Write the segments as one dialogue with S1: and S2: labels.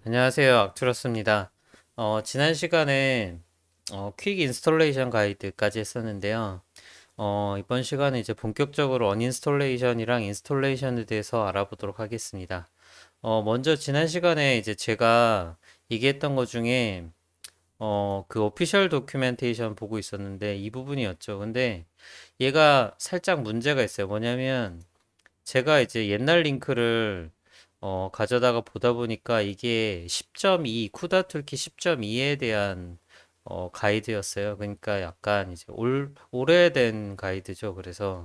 S1: 안녕하세요. 악투러스입니다. 지난 시간에 퀵 인스톨레이션 가이드까지 했었는데요. 이번 시간에 이제 본격적으로 언인스톨레이션이랑 인스톨레이션에 대해서 알아보도록 하겠습니다. 먼저 지난 시간에 이제 제가 얘기했던 것 중에 그 오피셜 도큐멘테이션 보고 있었는데 이 부분이었죠. 근데 얘가 살짝 문제가 있어요. 뭐냐면 제가 이제 옛날 링크를 가져다가 보다 보니까 이게 10.2, 쿠다 툴키 10.2에 대한 가이드였어요. 그러니까 약간 이제 오래된 가이드죠. 그래서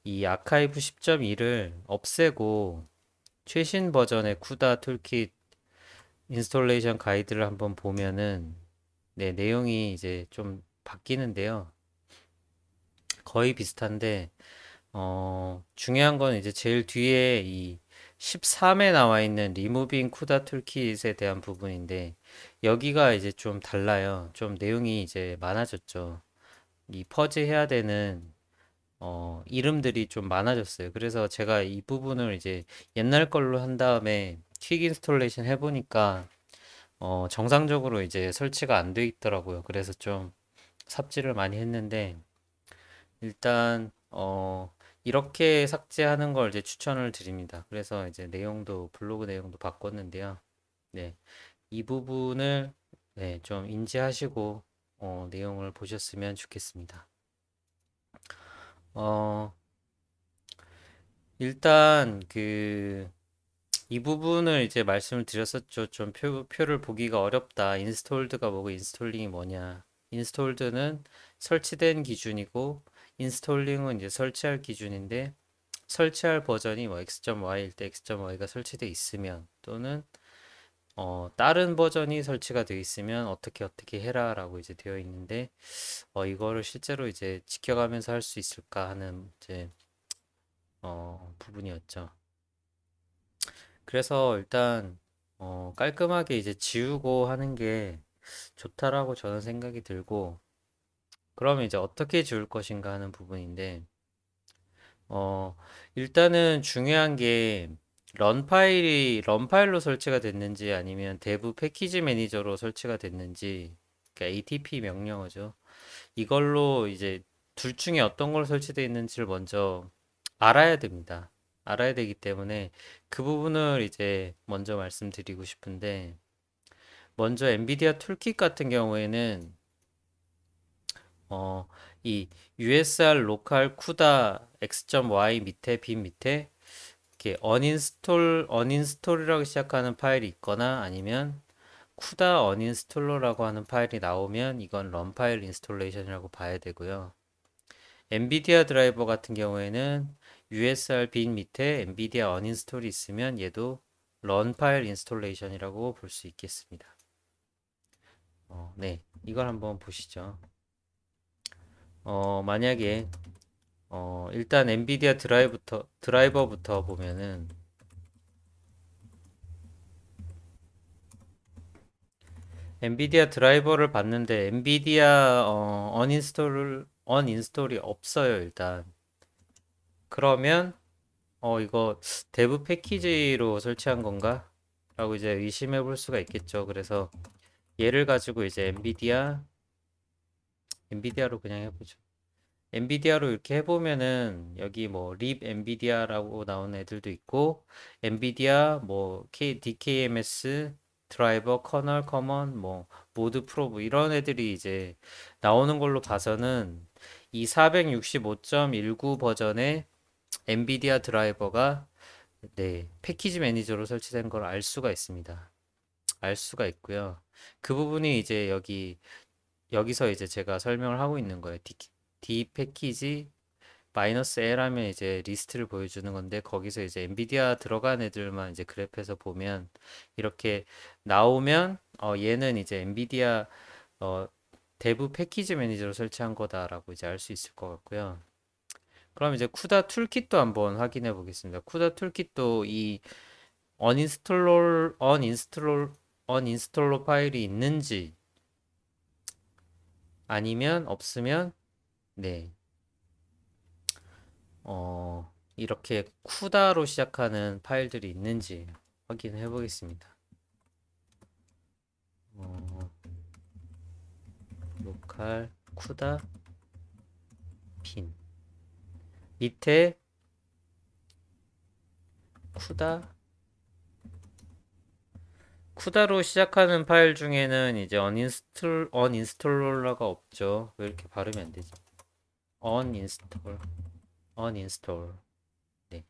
S1: 이 아카이브 10.2를 없애고 최신 버전의 쿠다 툴킷 인스톨레이션 가이드를 한번 보면은 네, 내용이 이제 좀 바뀌는데요. 거의 비슷한데 중요한 건 이제 제일 뒤에 이 13에 나와 있는 리무빙 쿠다 툴킷에 대한 부분인데 여기가 이제 좀 달라요. 좀 내용이 이제 많아졌죠. 이 퍼지 해야 되는 이름들이 좀 많아졌어요. 그래서 제가 이 부분을 이제 옛날 걸로 한 다음에 퀵 인스톨레이션 해보니까 정상적으로 이제 설치가 안 돼 있더라고요. 그래서 좀 삽질을 많이 했는데 일단 이렇게 삭제하는 걸 이제 추천을 드립니다. 그래서 이제 내용도 블로그 내용도 바꿨는데요. 네, 이 부분을 네, 좀 인지하시고 내용을 보셨으면 좋겠습니다. 어, 일단 이 부분을 이제 말씀을 드렸었죠. 좀 표를 보기가 어렵다. 인스톨드가 뭐고 인스톨링이 뭐냐. 인스톨드는 설치된 기준이고 인스톨링은 이제 설치할 기준인데 설치할 버전이 뭐 x.y일 때 x.y가 설치되어 있으면 또는 다른 버전이 설치가 되어 있으면 어떻게 해라라고 이제 되어 있는데 이거를 실제로 이제 지켜가면서 할 수 있을까 하는 이제 부분이었죠. 그래서 일단 깔끔하게 이제 지우고 하는 게 좋다라고 저는 생각이 들고 그러면 이제 어떻게 지울 것인가 하는 부분인데 어, 일단은 중요한 게 런 파일로 설치가 됐는지 아니면 대부 패키지 매니저로 설치가 됐는지 그러니까 ATP 명령어죠. 이걸로 이제 둘 중에 어떤 걸 설치되어 있는지를 먼저 알아야 됩니다. 알아야 되기 때문에 그 부분을 이제 먼저 말씀드리고 싶은데 먼저 엔비디아 툴킷 같은 경우에는 어, 이 USR 로컬 쿠다 x.y 밑에 빈 밑에 이렇게 언인스톨이라고 시작하는 파일이 있거나 아니면 쿠다 언인스톨러라고 하는 파일이 나오면 이건 런 파일 인스톨레이션이라고 봐야 되고요. 엔비디아 드라이버 같은 경우에는 USR 빈 밑에 엔비디아 언인스톨이 있으면 얘도 런 파일 인스톨레이션이라고 볼 수 있겠습니다. 네, 이걸 한번 보시죠. 만약에 일단 엔비디아 드라이버부터 보면은 엔비디아 드라이버를 봤는데 엔비디아 언인스톨이 없어요, 일단. 그러면 이거 대부 패키지로 설치한 건가? 라고 이제 의심해 볼 수가 있겠죠. 그래서 얘를 가지고 이제 엔비디아로 그냥 해보죠. 엔비디아로 이렇게 해보면은 여기 뭐 립 엔비디아라고 나오는 애들도 있고 엔비디아 뭐 DKMS 드라이버 커널 커먼 뭐 모드 프로브 이런 애들이 이제 나오는 걸로 봐서는 이 465.19 버전의 엔비디아 드라이버가 네, 패키지 매니저로 설치된 걸 알 수가 있습니다. 알 수가 있고요. 그 부분이 이제 여기서 이제 제가 설명을 하고 있는 거예요. D 패키지 마이너스 L 하면 이제 리스트를 보여주는 건데 거기서 이제 엔비디아 들어간 애들만 이제 그래프에서 보면 이렇게 나오면 얘는 이제 엔비디아 어, 대부 패키지 매니저로 설치한 거다라고 이제 알 수 있을 것 같고요. 그럼 이제 쿠다 툴kit도 한번 확인해 보겠습니다. 쿠다 툴kit도 이 언인스톨러 파일이 있는지 아니면 없으면 네 이렇게 쿠다로 시작하는 파일들이 있는지 확인해 보겠습니다. 어, 로컬 쿠다 빈 밑에 쿠다 쿠다로 시작하는 파일 중에는 이제 언인스톨러가 없죠. 왜 이렇게 발음이 안 되지? 언인스톨 언인스톨 네.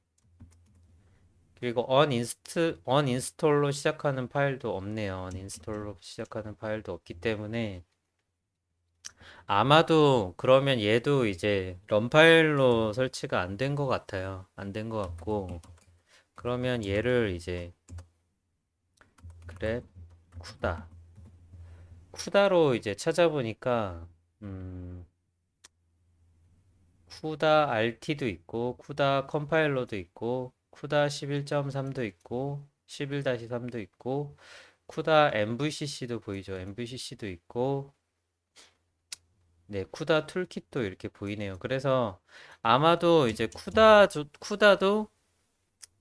S1: 그리고 언인스톨로 시작하는 파일도 없네요. 언인스톨로 시작하는 파일도 없기 때문에 아마도 그러면 얘도 이제 런 파일로 설치가 안 된 것 같아요. 안 된 것 같고 그러면 얘를 이제 그랩 쿠다 쿠다로 이제 찾아보니까 음, 쿠다 RT도 있고 쿠다 컴파일러도 있고 쿠다 11.3도 있고 11-3도 있고 쿠다 MVCC도 보이죠. MVCC도 있고 네, 쿠다 툴kit도 이렇게 보이네요. 그래서 아마도 이제 쿠다도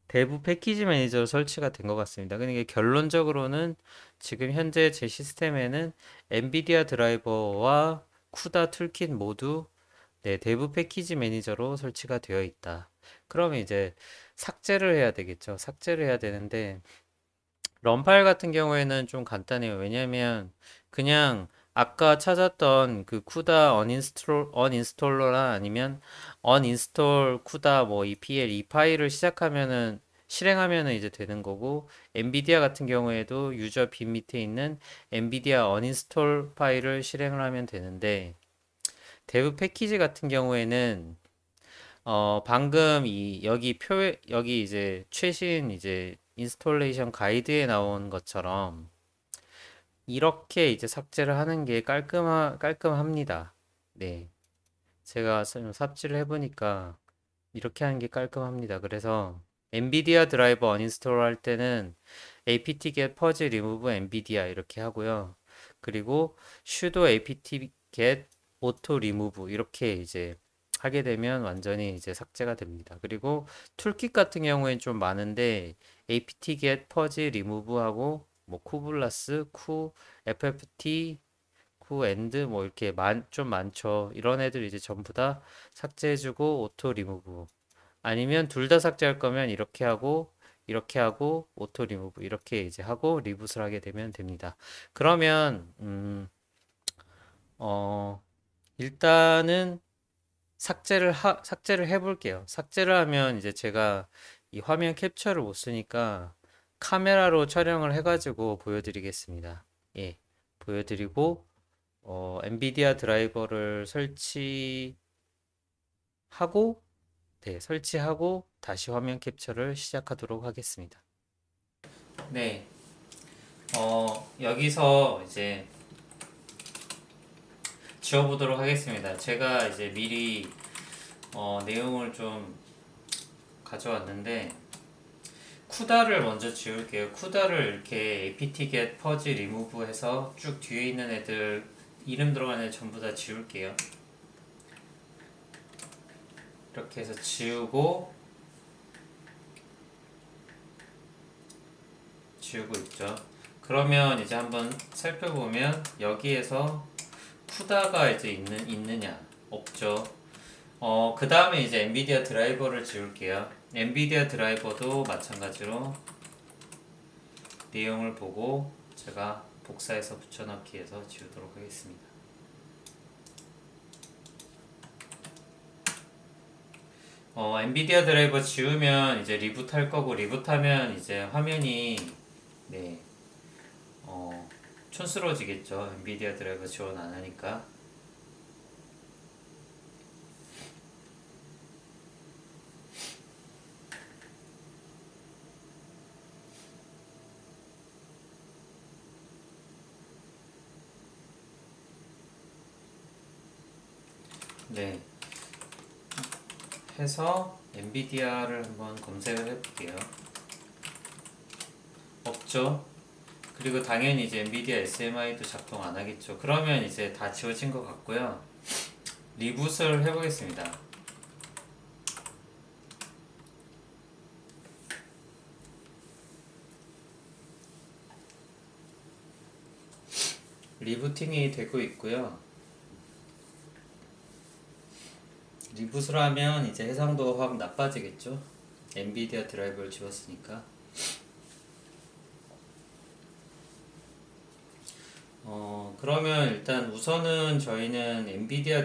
S1: 대부 패키지 매니저로 설치가 된 것 같습니다. 그러니까 결론적으로는 지금 현재 제 시스템에는 엔비디아 드라이버와 쿠다 툴킷 모두 네, 대부 패키지 매니저로 설치가 되어 있다. 그러면 이제 삭제를 해야 되겠죠. 삭제를 해야 되는데 런파일 같은 경우에는 좀 간단해요. 왜냐면 그냥 아까 찾았던 그 쿠다 언인스톨러나 아니면 언인스톨 쿠다 뭐 EPL 이 파일을 시작하면은 실행하면은 이제 되는 거고 엔비디아 같은 경우에도 유저 빈 밑에 있는 엔비디아 언인스톨 파일을 실행을 하면 되는데 대부 패키지 같은 경우에는 방금 여기 이제 최신 이제 인스톨레이션 가이드에 나온 것처럼 이렇게 이제 삭제를 하는 게 깔끔합니다. 네. 제가 좀 삽질을 해보니까 이렇게 하는 게 깔끔합니다. 그래서 엔비디아 드라이버 언인스톨 할 때는 apt-get purge remove nvidia 이렇게 하고요. 그리고 sudo apt-get auto remove 이렇게 이제 하게 되면 완전히 이제 삭제가 됩니다. 그리고 툴킷 같은 경우에는 좀 많은데 apt-get purge remove 하고 뭐 쿠블라스, fft, end 뭐 이렇게 좀 많죠. 이런 애들 이제 전부 다 삭제해주고 오토 리무브 아니면 둘 다 삭제할 거면 이렇게 하고 오토 리무브 이렇게 이제 하고 리붓을 하게 되면 됩니다. 그러면 어 일단은 삭제를 해볼게요. 삭제를 하면 이제 제가 이 화면 캡처를 못 쓰니까 카메라로 촬영을 해가지고 보여드리겠습니다. 예, 보여드리고 엔비디아 드라이버를 네, 설치하고 다시 화면 캡처를 시작하도록 하겠습니다. 네, 여기서 이제 지워보도록 하겠습니다. 제가 이제 미리 내용을 좀 가져왔는데 쿠다를 먼저 지울게요. 쿠다를 이렇게 apt-get purge remove 해서 쭉 뒤에 있는 애들 이름 들어가는 애 전부 다 지울게요. 이렇게 해서 지우고 있죠. 그러면 이제 한번 살펴보면 여기에서 쿠다가 이제 있느냐 없죠. 그 다음에 이제 엔비디아 드라이버를 지울게요. 엔비디아 드라이버도 마찬가지로 내용을 보고 제가 복사해서 붙여넣기 해서 지우도록 하겠습니다. 엔비디아 드라이버 지우면 이제 리부트 할 거고 리부트하면 이제 화면이 네, 촌스러워지겠죠. 엔비디아 드라이버 지원 안 하니까. 네. 해서 엔비디아를 한번 검색을 해볼게요. 없죠. 그리고 당연히 이제 엔비디아 SMI도 작동 안 하겠죠. 그러면 이제 다 지워진 것 같고요. 리붓을 해보겠습니다. 리부팅이 되고 있고요. 리부트를 하면 이제 해상도 확 나빠지겠죠. 엔비디아 드라이버를 지웠으니까. 그러면 일단 우선은 저희는 엔비디아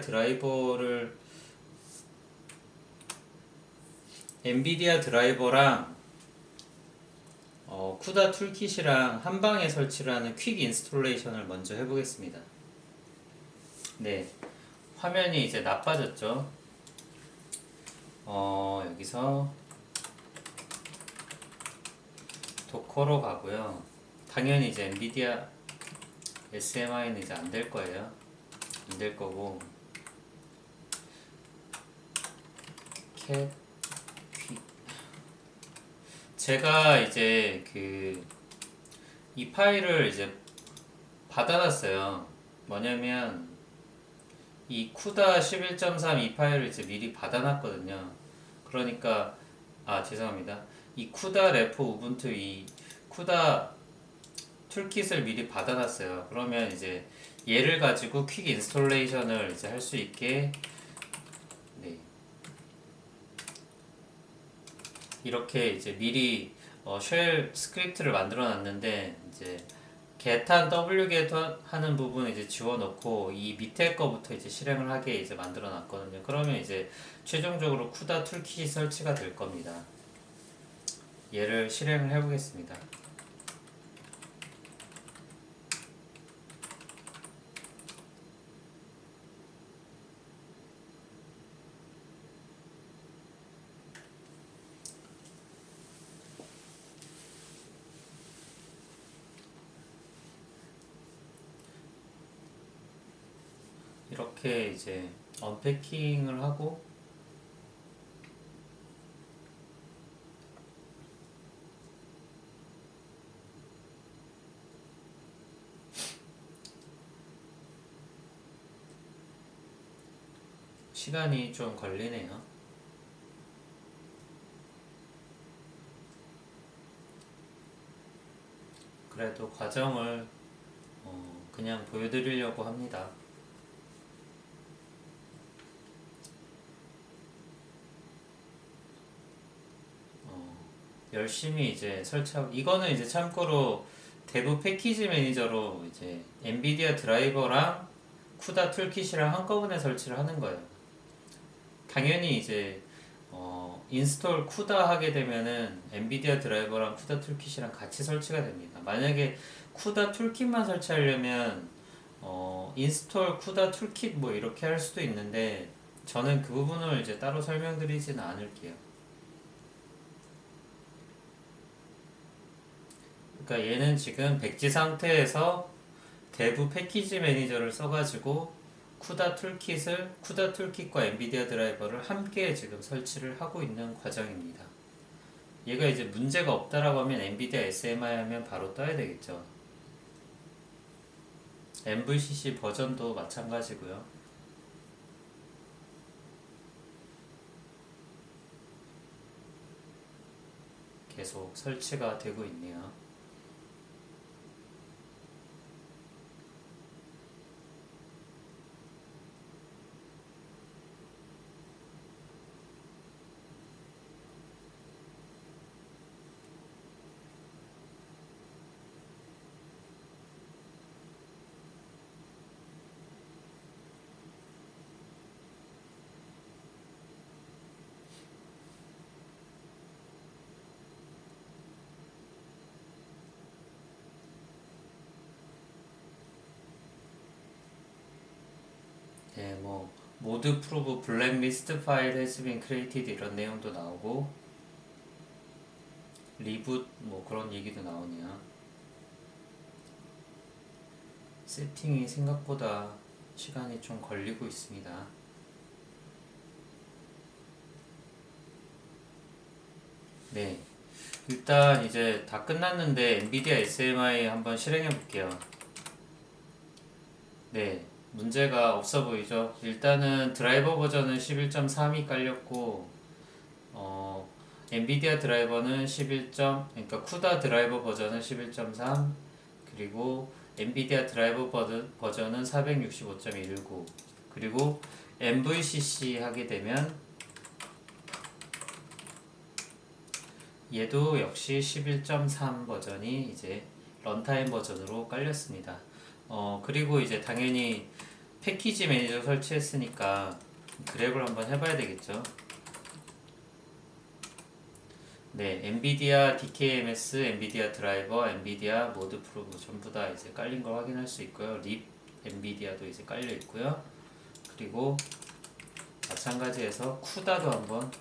S1: 드라이버랑 쿠다 툴킷이랑 한 방에 설치를 하는 퀵 인스톨레이션을 먼저 해보겠습니다. 네, 화면이 이제 나빠졌죠. 여기서 도커로 가고요. 당연히 이제 엔비디아 SMI는 이제 안 될 거예요. 안 될 거고 캣 퀵. 제가 이제 이 파일을 이제 받아놨어요. 뭐냐면 이 쿠다 11.3 이 파일을 이제 미리 받아놨거든요. 그러니까 죄송합니다. 이 쿠다 레포 우분투 이 쿠다 툴킷을 미리 받아놨어요. 그러면 이제 얘를 가지고 퀵 인스톨레이션을 이제 할 수 있게 네. 이렇게 이제 미리 쉘 스크립트를 만들어 놨는데 이제 get wget 하는 부분 이제 지워놓고 이 밑에 거부터 이제 실행을 하게 이제 만들어 놨거든요. 그러면 이제 최종적으로 쿠다 툴킷이 설치가 될 겁니다. 얘를 실행을 해보겠습니다. 이렇게 이제 언패킹을 하고 시간이 좀 걸리네요. 그래도 과정을 그냥 보여드리려고 합니다. 열심히 이제 설치하고 이거는 이제 참고로 대부 패키지 매니저로 이제 엔비디아 드라이버랑 쿠다 툴킷이랑 한꺼번에 설치를 하는 거예요. 당연히 이제 인스톨 쿠다 하게 되면은 엔비디아 드라이버랑 쿠다 툴킷이랑 같이 설치가 됩니다. 만약에 쿠다 툴킷만 설치하려면 인스톨 쿠다 툴킷 뭐 이렇게 할 수도 있는데 저는 그 부분을 이제 따로 설명드리지는 않을게요. 그러니까 얘는 지금 백지 상태에서 대부 패키지 매니저를 써가지고 쿠다 툴킷과 엔비디아 드라이버를 함께 지금 설치를 하고 있는 과정입니다. 얘가 이제 문제가 없다라고 하면 엔비디아 SMI 하면 바로 떠야 되겠죠. MVCC 버전도 마찬가지고요. 계속 설치가 되고 있네요. 네, 뭐 모드 프로브 블랙리스트 파일 has been created 이런 내용도 나오고 리붓 뭐 그런 얘기도 나오네요. 세팅이 생각보다 시간이 좀 걸리고 있습니다. 네, 일단 이제 다 끝났는데 엔비디아 SMI 한번 실행해 볼게요. 네, 문제가 없어 보이죠? 일단은 드라이버 버전은 11.3이 깔렸고 엔비디아 드라이버는 그러니까 쿠다 드라이버 버전은 11.3 그리고 엔비디아 드라이버 버전은 465.19. 그리고 MVCC 하게 되면 얘도 역시 11.3 버전이 이제 런타임 버전으로 깔렸습니다. 그리고 이제 당연히 패키지 매니저 설치했으니까 그랩을 한번 해봐야 되겠죠. 네, 엔비디아 DKMS, 엔비디아 드라이버, 엔비디아 모드 프로 전부 다 이제 깔린 걸 확인할 수 있고요. 립 엔비디아도 이제 깔려 있고요. 그리고 마찬가지해서 쿠다도 한번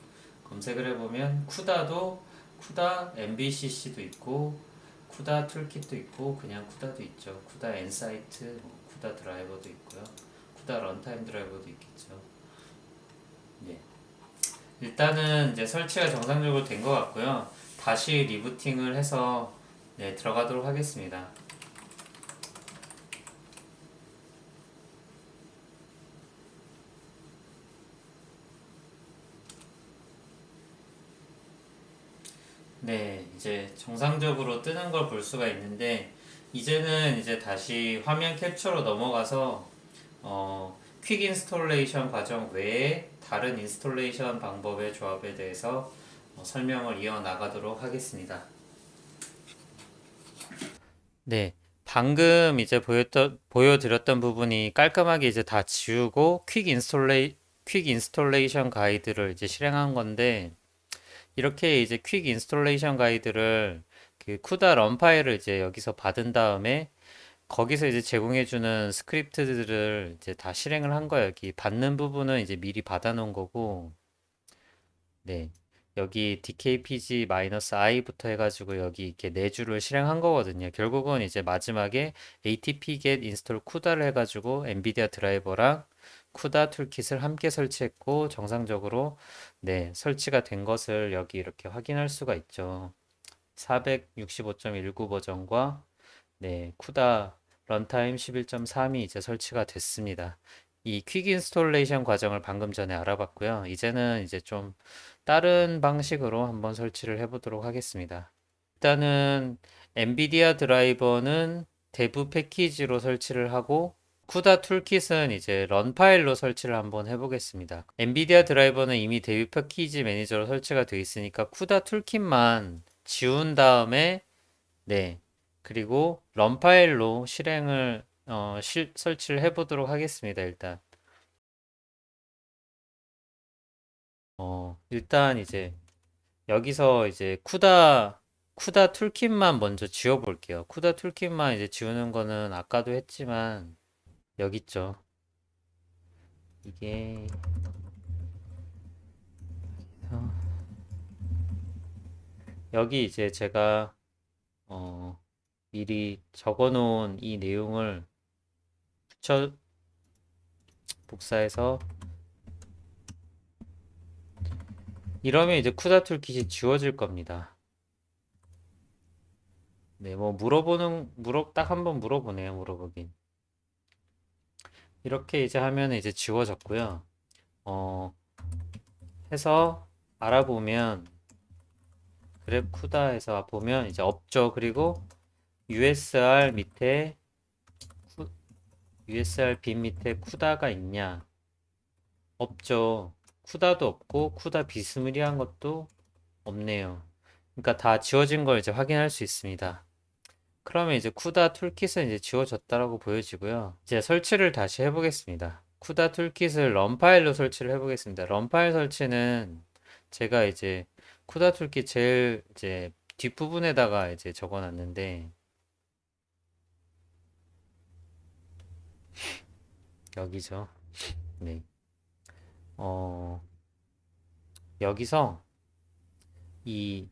S1: 검색을 해보면 쿠다 MBCC도 있고 쿠다 툴킷도 있고 그냥 쿠다도 있죠. 쿠다 엔사이트, 쿠다 드라이버도 있고요. 쿠다 런타임 드라이버도 있겠죠. 네. 일단은 이제 설치가 정상적으로 된 것 같고요. 다시 리부팅을 해서 네, 들어가도록 하겠습니다. 네, 이제 정상적으로 뜨는 걸 볼 수가 있는데 이제는 이제 다시 화면 캡처로 넘어가서 퀵 인스톨레이션 과정 외에 다른 인스톨레이션 방법의 조합에 대해서 설명을 이어나가도록 하겠습니다. 네, 방금 이제 보여드렸던 부분이 깔끔하게 이제 다 지우고 퀵 인스톨레이션 가이드를 이제 실행한 건데 이렇게 이제 퀵 인스톨레이션 가이드를 그 쿠다 런 파일을 이제 여기서 받은 다음에 거기서 이제 제공해주는 스크립트들을 이제 다 실행을 한 거예요. 여기 받는 부분은 이제 미리 받아놓은 거고, 네. 여기 dkpg-i부터 해가지고 여기 이렇게 네 줄을 실행한 거거든요. 결국은 이제 마지막에 atp get install 쿠다를 해가지고 엔비디아 드라이버랑 쿠다 툴킷을 함께 설치했고 정상적으로 네, 설치가 된 것을 여기 이렇게 확인할 수가 있죠. 465.19 버전과 네, 쿠다 런타임 11.3이 이제 설치가 됐습니다. 이 퀵 인스톨레이션 과정을 방금 전에 알아봤고요. 이제는 이제 좀 다른 방식으로 한번 설치를 해보도록 하겠습니다. 일단은 엔비디아 드라이버는 대부 패키지로 설치를 하고 쿠다 툴킷은 이제 런 파일로 설치를 한번 해보겠습니다. 엔비디아 드라이버는 이미 대비 패키지 매니저로 설치가 되어 있으니까 쿠다 툴킷만 지운 다음에 네, 그리고 런 파일로 실행을 설치를 해보도록 하겠습니다. 일단 이제 여기서 이제 쿠다 툴kit만 먼저 지워 볼게요. 쿠다 툴kit만 이제 지우는 거는 아까도 했지만 여기 있죠. 이게 어, 여기 이제 제가 어, 미리 적어 놓은 이 내용을 붙여 복사해서 이러면 이제 쿠다 툴kit이 지워질 겁니다. 네, 뭐 딱 한번 물어보네요. 물어보긴. 이렇게 이제 하면 이제 지워졌고요. 어, 해서 알아보면 그랩 쿠다에서 보면 이제 없죠. 그리고 USR 밑에 USR 빈 밑에 쿠다가 있냐? 없죠. 쿠다도 없고 쿠다 비스무리한 것도 없네요. 그러니까 다 지워진 걸 이제 확인할 수 있습니다. 그러면 이제 쿠다 툴킷은 이제 지워졌다라고 보여지고요. 이제 설치를 다시 해보겠습니다. 쿠다 툴킷을 런 파일로 설치를 해보겠습니다. 런 파일 설치는 제가 이제 쿠다 툴킷 제일 이제 뒷부분에다가 이제 적어놨는데 여기죠. 네. 어, 여기서 이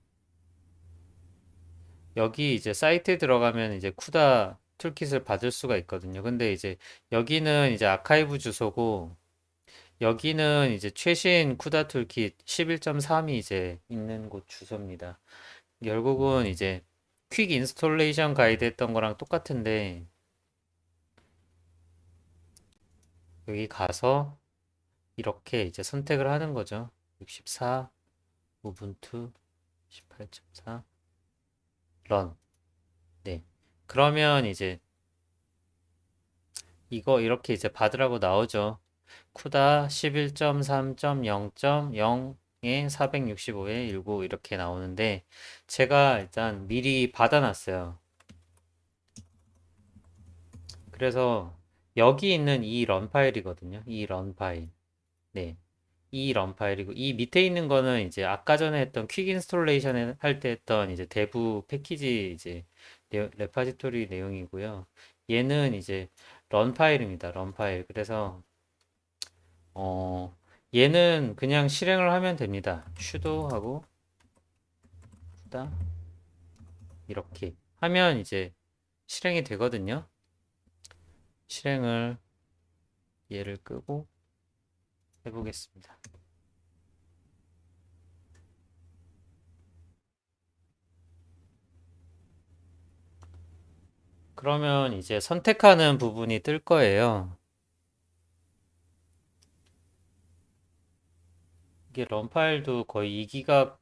S1: 여기 이제 사이트에 들어가면 이제 쿠다 툴킷을 받을 수가 있거든요. 근데 이제 여기는 이제 아카이브 주소고 여기는 이제 최신 쿠다 툴킷 11.3이 이제 있는 곳 주소입니다. 결국은 이제 퀵 인스톨레이션 가이드 했던 거랑 똑같은데 여기 가서 이렇게 이제 선택을 하는 거죠. 64 우분투 18.4 런. 네. 그러면 이제 이거 이렇게 이제 받으라고 나오죠. 쿠다 11.3.0.0에 465에 19 이렇게 나오는데 제가 일단 미리 받아놨어요. 그래서 여기 있는 이 런 파일이거든요. 이 런 파일. 네. 이 런 파일이고 이 밑에 있는 거는 이제 아까 전에 했던 퀵 인스톨레이션 할 때 했던 이제 대부 패키지 이제 레파지토리 내용이고요. 얘는 이제 런 파일입니다. 런 파일. 그래서 어 얘는 그냥 실행을 하면 됩니다. sudo 하고 다 이렇게 하면 이제 실행이 되거든요. 실행을 얘를 끄고 해보겠습니다. 그러면 이제 선택하는 부분이 뜰 거예요. 이게 런 파일도 거의 2기가,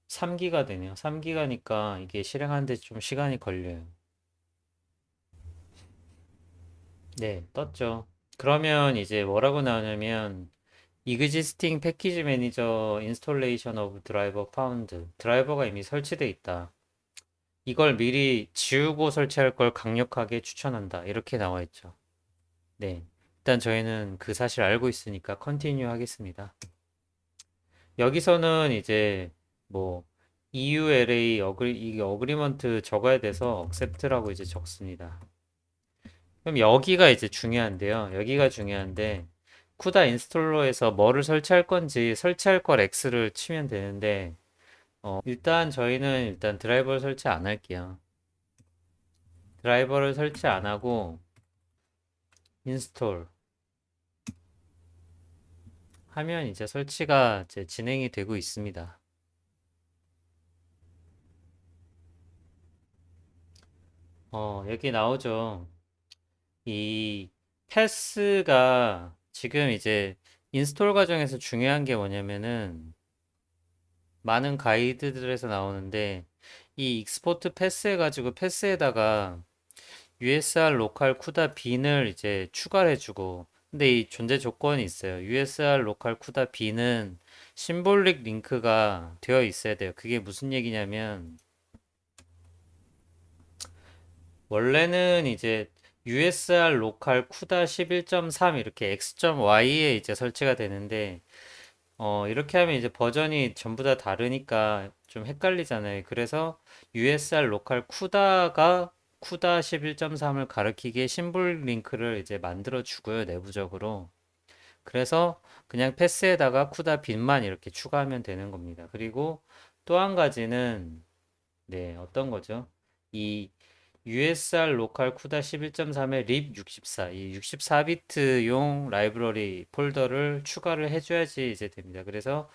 S1: 3기가 되네요. 3기가니까 이게 실행하는데 좀 시간이 걸려요. 네, 떴죠. 그러면 이제 뭐라고 나오냐면 existing package manager installation of driver found. 드라이버가 이미 설치되어 있다. 이걸 미리 지우고 설치할 걸 강력하게 추천한다. 이렇게 나와 있죠. 네. 일단 저희는 그 사실 알고 있으니까 컨티뉴 하겠습니다. 여기서는 이제 뭐 EULA 이게 어그리먼트 적어야 돼서 accept라고 이제 적습니다. 그럼 여기가 이제 중요한데요. 여기가 중요한데 쿠다 인스톨러에서 뭐를 설치할 건지 설치할 걸 X를 치면 되는데 일단 저희는 일단 드라이버를 설치 안 할게요. 드라이버를 설치 안 하고 인스톨 하면 이제 설치가 이제 진행이 되고 있습니다. 여기 나오죠. 이 패스가 지금 이제 인스톨 과정에서 중요한 게 뭐냐면은 많은 가이드들에서 나오는데 이 익스포트 패스 해가지고 패스에다가 USR 로컬 쿠다 빈을 이제 추가를 해주고 근데 이 존재 조건이 있어요. USR 로컬 쿠다 빈은 심볼릭 링크가 되어 있어야 돼요. 그게 무슨 얘기냐면 원래는 이제 USR 로컬 쿠다 11.3 이렇게 x.y에 이제 설치가 되는데 이렇게 하면 이제 버전이 전부 다 다르니까 좀 헷갈리잖아요. 그래서 USR 로컬 쿠다가 쿠다 11.3을 가리키게 심볼 링크를 이제 만들어 주고요, 내부적으로. 그래서 그냥 패스에다가 쿠다 빈만 이렇게 추가하면 되는 겁니다. 그리고 또 한 가지는 네, 어떤 거죠? 이 USR 로컬 쿠다 11.3에 립 64, 이 64비트용 라이브러리 폴더를 추가를 해줘야지 이제 됩니다. 그래서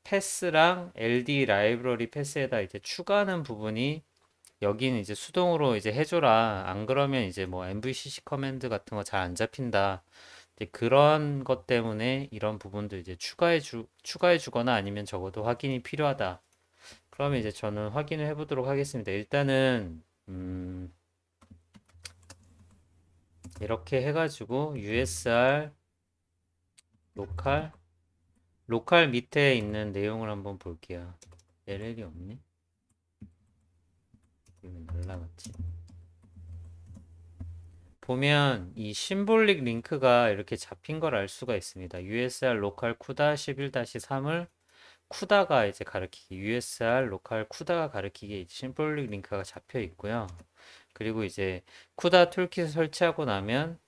S1: 패스랑 LD 라이브러리 패스에다 이제 추가하는 부분이 여기는 이제 수동으로 이제 해줘라. 안 그러면 이제 뭐 MVCC 커맨드 같은 거 잘 안 잡힌다. 이제 그런 것 때문에 이런 부분도 이제 추가해 주거나 아니면 적어도 확인이 필요하다. 그러면 이제 저는 확인을 해보도록 하겠습니다. 일단은 이렇게 해가지고 USR 로컬 로컬 밑에 있는 내용을 한번 볼게요. LL이 없네. 이거 날라갔지. 보면 이 심볼릭 링크가 이렇게 잡힌 걸 알 수가 있습니다. USR 로컬 쿠다 11-3을 쿠다가 이제 가리키기 USR 로컬 쿠다가 가리키기 심볼릭 링크가 잡혀 있고요. 그리고 이제 쿠다 툴킷을 설치하고 나면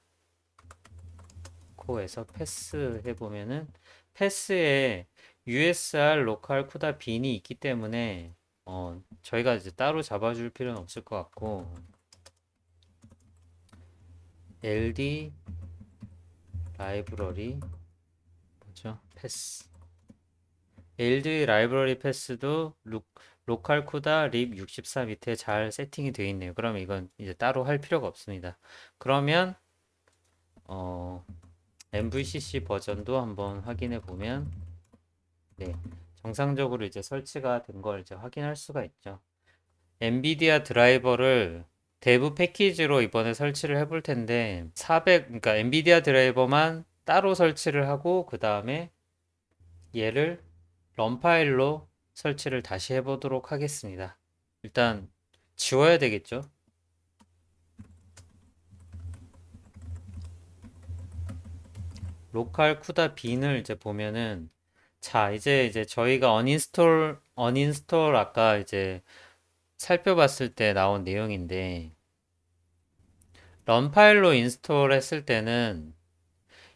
S1: 코에서 패스 해보면은 패스에 USR 로컬 쿠다 빈이 있기 때문에 저희가 이제 따로 잡아줄 필요는 없을 것 같고 LD 라이브러리 뭐죠? 패스 LD 라이브러리 패스도 로컬 쿠다 립 64 밑에 잘 세팅이 되어 있네요. 그러면 이건 이제 따로 할 필요가 없습니다. 그러면 어, MVCC 버전도 한번 확인해 보면 네, 정상적으로 이제 설치가 된 걸 이제 확인할 수가 있죠. 엔비디아 드라이버를 대부 패키지로 이번에 설치를 해볼 텐데 400, 그러니까 엔비디아 드라이버만 따로 설치를 하고 그 다음에 얘를 럼 파일로 설치를 다시 해보도록 하겠습니다. 일단 지워야 되겠죠? 로컬 쿠다 빈을 이제 보면은 자, 이제 저희가 언인스톨 아까 이제 살펴봤을 때 나온 내용인데 런 파일로 인스톨 했을 때는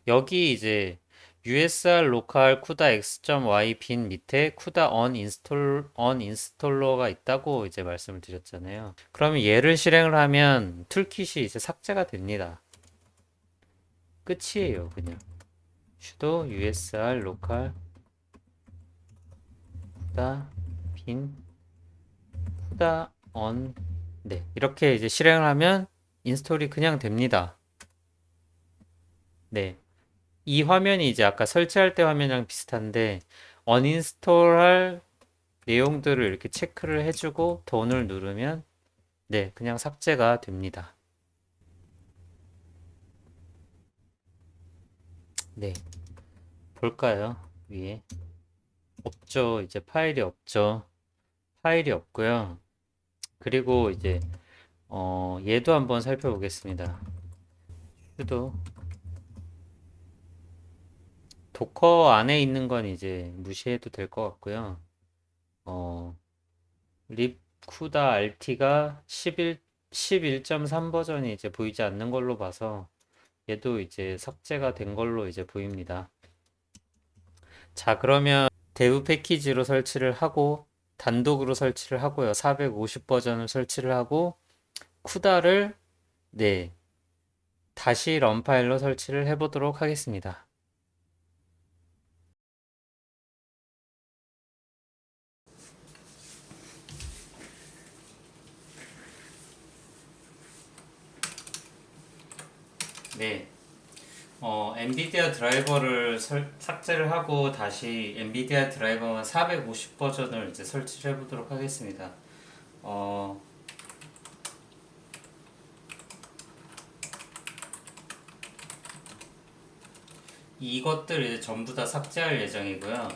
S1: 여기 이제 usr local kuda x.y 빈 밑에 kuda uninstall러가 있다고 이제 말씀을 드렸잖아요. 그러면 얘를 실행을 하면 툴킷이 이제 삭제가 됩니다. 끝이에요, 그냥. sudo usr local kuda 빈 kuda on 네, 이렇게 이제 실행을 하면 인스톨이 그냥 됩니다. 네. 이 화면이 이제 아까 설치할 때 화면이랑 비슷한데 언인스톨할 내용들을 이렇게 체크를 해주고 던을 누르면 네, 그냥 삭제가 됩니다. 네, 볼까요? 위에 없죠. 이제 파일이 없죠. 파일이 없고요. 그리고 이제 얘도 한번 살펴보겠습니다. sudo 도커 안에 있는 건 이제 무시해도 될 것 같고요. 어, libcuda rt가 11.3 버전이 이제 보이지 않는 걸로 봐서 얘도 이제 삭제가 된 걸로 이제 보입니다. 자, 그러면 대부 패키지로 설치를 하고 단독으로 설치를 하고요. 450 버전을 설치를 하고 쿠다를 네, 다시 런 파일로 설치를 해보도록 하겠습니다. 네, 엔비디아 드라이버를 삭제를 하고 다시 엔비디아 드라이버만 450 버전을 이제 설치를 해보도록 하겠습니다. 어, 이것들 이제 전부 다 삭제할 예정이고요.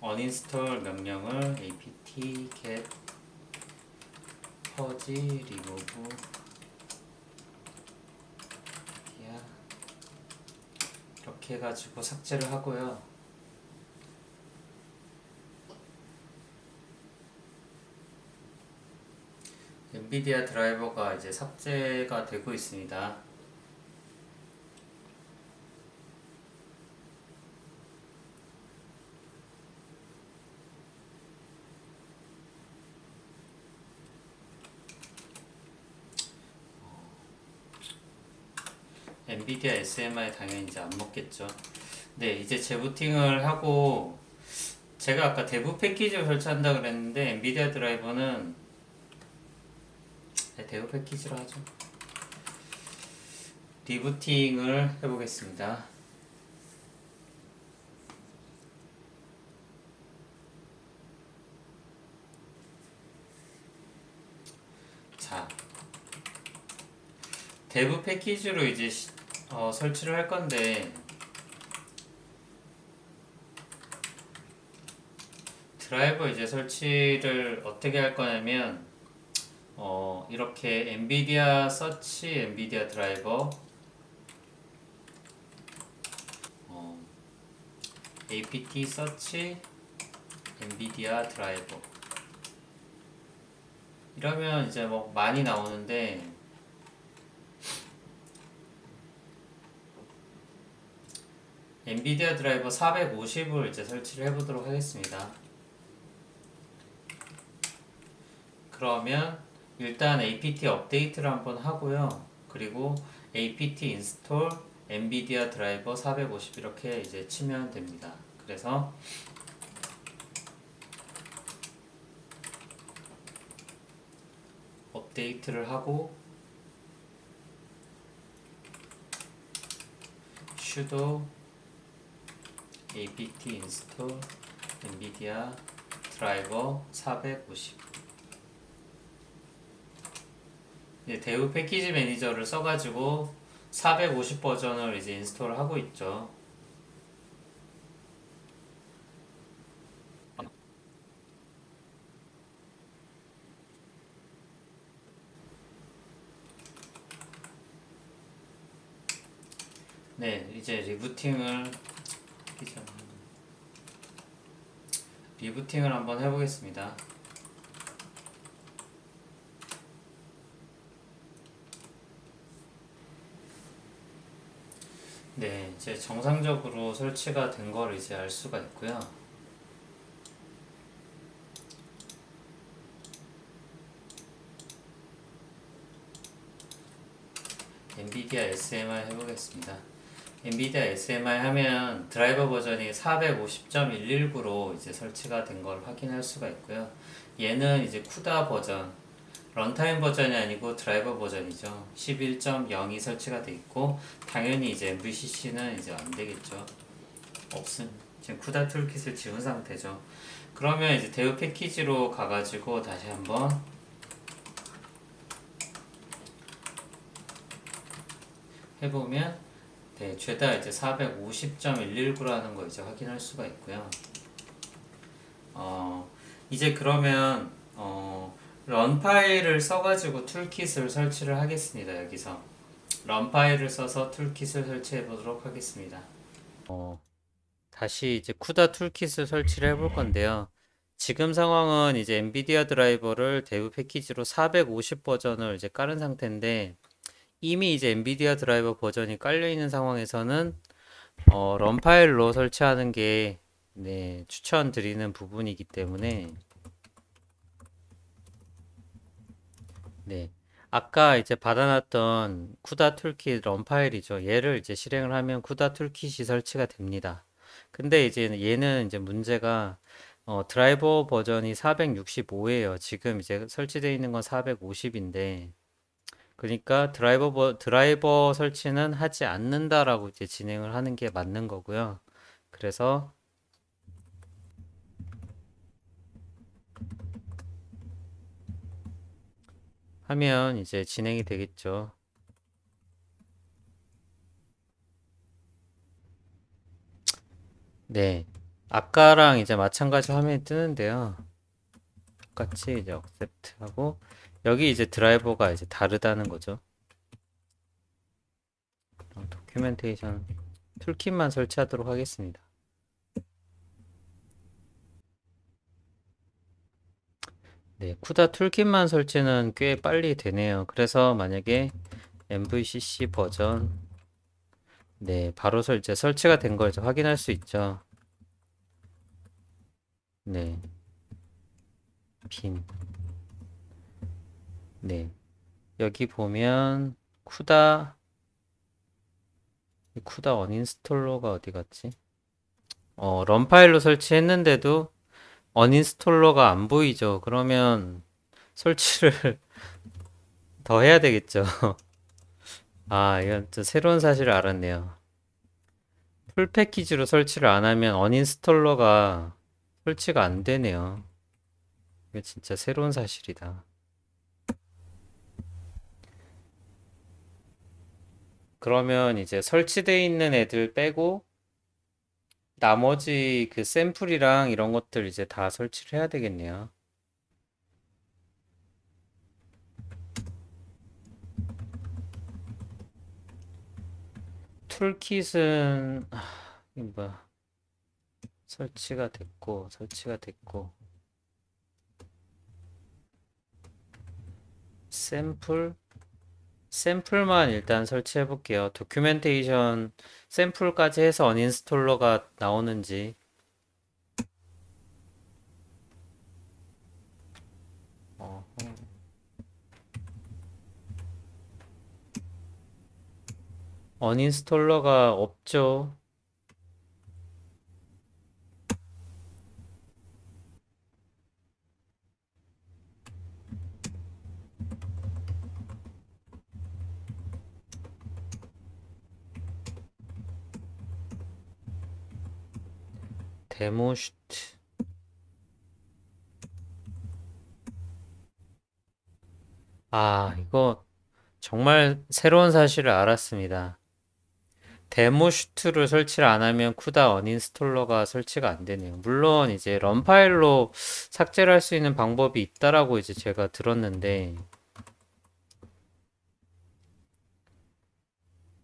S1: uninstall 명령을 apt get purge remove 이렇게 해가지고 삭제를 하고요. 엔비디아 드라이버가 이제 삭제가 되고 있습니다. 엔비디아 SMI 당연히 이제 안 먹겠죠. 네, 이제 재부팅을 하고 제가 아까 대부 패키지를 설치한다 그랬는데 엔비디아 드라이버는 네, 대부 패키지로 하죠. 리부팅을 해보겠습니다. 자, 대부 패키지로 이제 설치를 할 건데 드라이버 이제 설치를 어떻게 할 거냐면 이렇게 엔비디아 서치 엔비디아 드라이버 어, apt 서치 엔비디아 드라이버 이러면 이제 뭐 많이 나오는데 엔비디아 드라이버 450을 이제 설치를 해보도록 하겠습니다. 그러면 일단 apt 업데이트를 한번 하고요. 그리고 apt install 엔비디아 드라이버 450 이렇게 이제 치면 됩니다. 그래서 업데이트를 하고 sudo apt install 엔비디아 드라이버 450 이제 대우 패키지 매니저를 써가지고 450 버전을 이제 인스톨을 하고 있죠. 네, 이제 리부팅을 한번 해보겠습니다. 네, 이제 정상적으로 설치가 된 걸 이제 알 수가 있고요. 엔비디아 SMI 해보겠습니다. 엔비디아 SMI 하면 드라이버 버전이 450.119로 이제 설치가 된 걸 확인할 수가 있고요. 얘는 이제 쿠다 버전, 런타임 버전이 아니고 드라이버 버전이죠. 11.0이 설치가 돼 있고, 당연히 이제 MVCC는 이제 안 되겠죠. 지금 쿠다 툴킷을 지운 상태죠. 그러면 이제 대우 패키지로 가가지고 다시 한번 해보면, 네, 죄다 이제 450.119라는 거 이제 확인할 수가 있고요. 이제 그러면 런 파일을 써가지고 툴킷을 설치를 하겠습니다. 여기서 런 파일을 써서 툴킷을 설치해 보도록 하겠습니다. 다시 이제 쿠다 툴킷을 설치를 해볼 건데요. 지금 상황은 이제 엔비디아 드라이버를 대부 패키지로 450 버전을 이제 깔은 상태인데, 이미 이제 엔비디아 드라이버 버전이 깔려 있는 상황에서는 런 파일로 설치하는 게 네, 추천드리는 부분이기 때문에 네. 아까 이제 받아놨던 쿠다 툴킷 런 파일이죠. 얘를 이제 실행을 하면 쿠다 툴킷이 설치가 됩니다. 근데 이제 얘는 이제 문제가 드라이버 버전이 465예요. 지금 이제 설치되어 있는 건 450인데 그러니까 드라이버 설치는 하지 않는다라고 이제 진행을 하는 게 맞는 거고요. 그래서 하면 이제 진행이 되겠죠. 네. 아까랑 이제 마찬가지 화면이 뜨는데요. 똑같이 이제 accept 하고 여기 이제 드라이버가 이제 다르다는 거죠. 도큐멘테이션 툴kit만 설치하도록 하겠습니다. 네, 쿠다 툴kit만 설치는 꽤 빨리 되네요. 그래서 만약에 MVCC 버전 네, 바로 설치가 된 걸 확인할 수 있죠. 네, 빈. 네, 여기 보면 쿠다 언인스톨러가 어디 갔지? 런 파일로 설치했는데도 언인스톨러가 안 보이죠. 그러면 설치를 더 해야 되겠죠. 아, 이건 또 새로운 사실을 알았네요. 풀 패키지로 설치를 안 하면 언인스톨러가 설치가 안 되네요. 이거 진짜 새로운 사실이다. 그러면 이제 설치되어 있는 애들 빼고 나머지 그 샘플이랑 이런 것들 이제 다 설치를 해야 되겠네요. 툴킷은 이거 뭐야? 설치가 됐고 샘플 샘플만 일단 설치해 볼게요. 도큐멘테이션 샘플까지 해서 언인스톨러가 나오는지 어, 언인스톨러가 없죠. 데모 슈트 이거 정말 새로운 사실을 알았습니다. 데모 슈트를 설치를 안 하면 쿠다 언인스톨러가 설치가 안 되네요. 물론 이제 런 파일로 삭제를 할 수 있는 방법이 있다라고 이제 제가 들었는데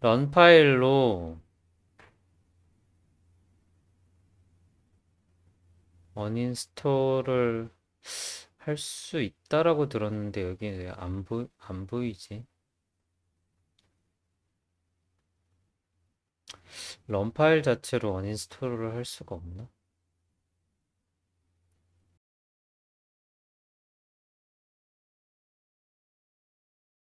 S1: 런 파일로 언인스톨을 할 수 있다라고 들었는데 여기 왜 안 보이지? 런 파일 자체로 언인스톨을 할 수가 없나?